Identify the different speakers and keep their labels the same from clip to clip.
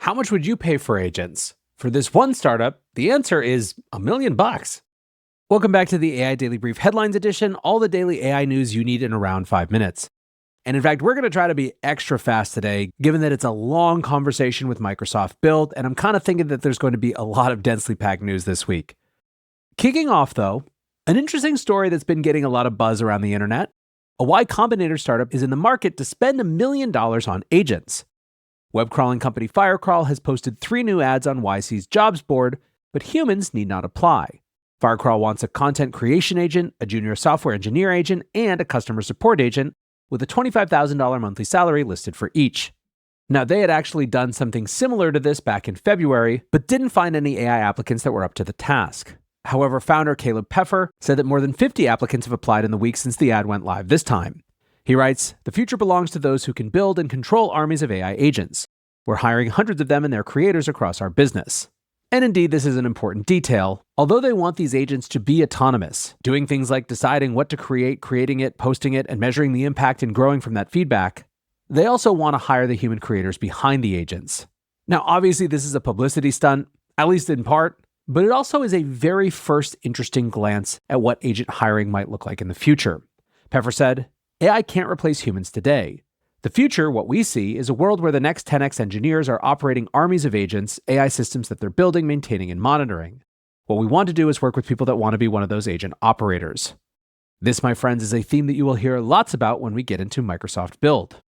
Speaker 1: How much would you pay for agents? For this one startup, the answer is $1 million. Welcome back to the AI Daily Brief Headlines Edition, all the daily AI news you need in around 5 minutes. And in fact, we're going to try to be extra fast today, given that it's a long conversation with Microsoft Build, and I'm kind of thinking that there's going to be a lot of densely packed news this week. Kicking off, though, an interesting story that's been getting a lot of buzz around the internet. A Y Combinator startup is in the market to spend $1 million on agents. Web crawling company Firecrawl has posted 3 new ads on YC's jobs board, but humans need not apply. Firecrawl wants a content creation agent, a junior software engineer agent, and a customer support agent, with a $25,000 monthly salary listed for each. Now, they had actually done something similar to this back in February, but didn't find any AI applicants that were up to the task. However, founder Caleb Peffer said that more than 50 applicants have applied in the week since the ad went live this time. He writes, "The future belongs to those who can build and control armies of AI agents. We're hiring hundreds of them and their creators across our business." And indeed, this is an important detail. Although they want these agents to be autonomous, doing things like deciding what to create, creating it, posting it, and measuring the impact and growing from that feedback, they also want to hire the human creators behind the agents. Now, obviously, this is a publicity stunt, at least in part, but it also is a very first interesting glance at what agent hiring might look like in the future. Peffer said, "AI can't replace humans today. The future, what we see, is a world where the next 10x engineers are operating armies of agents, AI systems that they're building, maintaining, and monitoring. What we want to do is work with people that want to be one of those agent operators." This, my friends, is a theme that you will hear lots about when we get into Microsoft Build.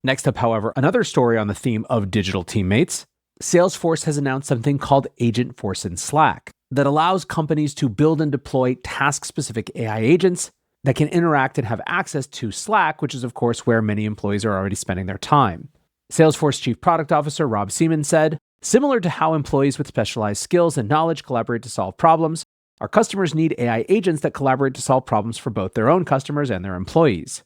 Speaker 1: Next up, however, another story on the theme of digital teammates. Salesforce has announced something called Agentforce in Slack that allows companies to build and deploy task-specific AI agents that can interact and have access to Slack, which is, of course, where many employees are already spending their time. Salesforce Chief Product Officer Rob Seaman said, "Similar to how employees with specialized skills and knowledge collaborate to solve problems, our customers need AI agents that collaborate to solve problems for both their own customers and their employees."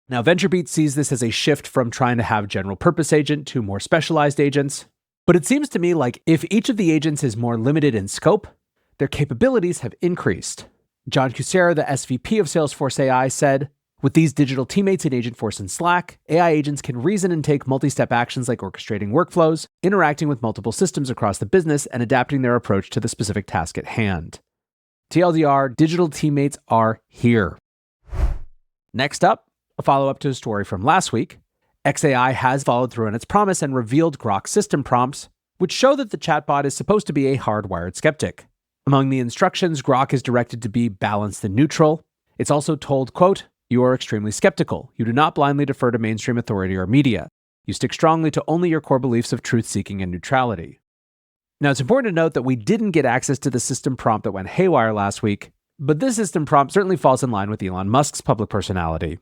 Speaker 1: Now, VentureBeat sees this as a shift from trying to have general-purpose agent to more specialized agents. But it seems to me like if each of the agents is more limited in scope, their capabilities have increased. John Kucera, the SVP of Salesforce AI, said, "With these digital teammates in Agentforce and Slack, AI agents can reason and take multi-step actions like orchestrating workflows, interacting with multiple systems across the business, and adapting their approach to the specific task at hand." TLDR, digital teammates are here. Next up, a follow-up to a story from last week. xAI has followed through on its promise and revealed Grock system prompts, which show that the chatbot is supposed to be a hardwired skeptic. Among the instructions, Grock is directed to be balanced and neutral. It's also told, quote, "You are extremely skeptical. You do not blindly defer to mainstream authority or media. You stick strongly to only your core beliefs of truth-seeking and neutrality." Now, it's important to note that we didn't get access to the system prompt that went haywire last week, but this system prompt certainly falls in line with Elon Musk's public personality.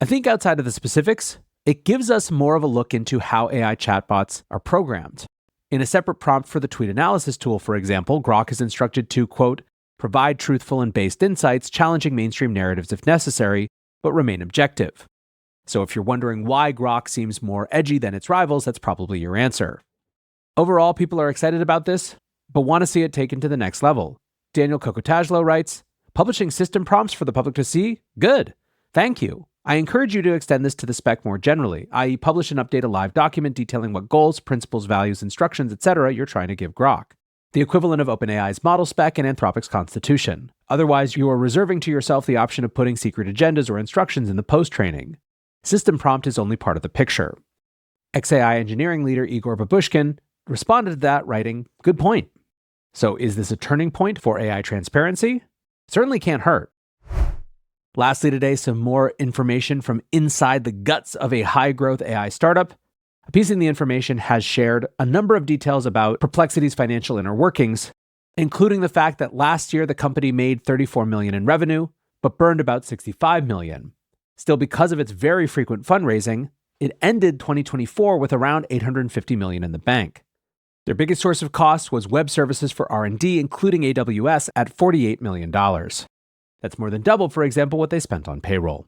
Speaker 1: I think outside of the specifics, it gives us more of a look into how AI chatbots are programmed. In a separate prompt for the tweet analysis tool, for example, Grock is instructed to, quote, "Provide truthful and based insights, challenging mainstream narratives if necessary, but remain objective." So if you're wondering why Grock seems more edgy than its rivals, that's probably your answer. Overall, people are excited about this, but want to see it taken to the next level. Daniel Kokotajlo writes, "Publishing system prompts for the public to see? Good. Thank you. I encourage you to extend this to the spec more generally, i.e. publish and update a live document detailing what goals, principles, values, instructions, etc. you're trying to give Grock. The equivalent of OpenAI's model spec and Anthropic's constitution. Otherwise, you are reserving to yourself the option of putting secret agendas or instructions in the post-training. System prompt is only part of the picture." xAI engineering leader Igor Babushkin responded to that, writing, "Good point." So is this a turning point for AI transparency? Certainly can't hurt. Lastly today, some more information from inside the guts of a high-growth AI startup. A piece in the information has shared a number of details about Perplexity's financial inner workings, including the fact that last year the company made $34 million in revenue, but burned about $65 million. Still, because of its very frequent fundraising, it ended 2024 with around $850 million in the bank. Their biggest source of cost was web services for R&D, including AWS, at $48 million. That's more than double, for example, what they spent on payroll.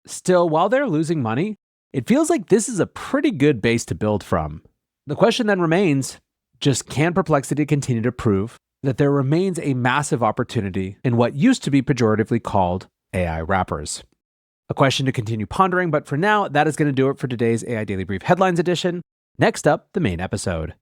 Speaker 1: Still, while they're losing money, it feels like this is a pretty good base to build from. The question then remains, just can Perplexity continue to prove that there remains a massive opportunity in what used to be pejoratively called AI wrappers? A question to continue pondering, but for now, that is going to do it for today's AI Daily Brief Headlines edition. Next up, the main episode.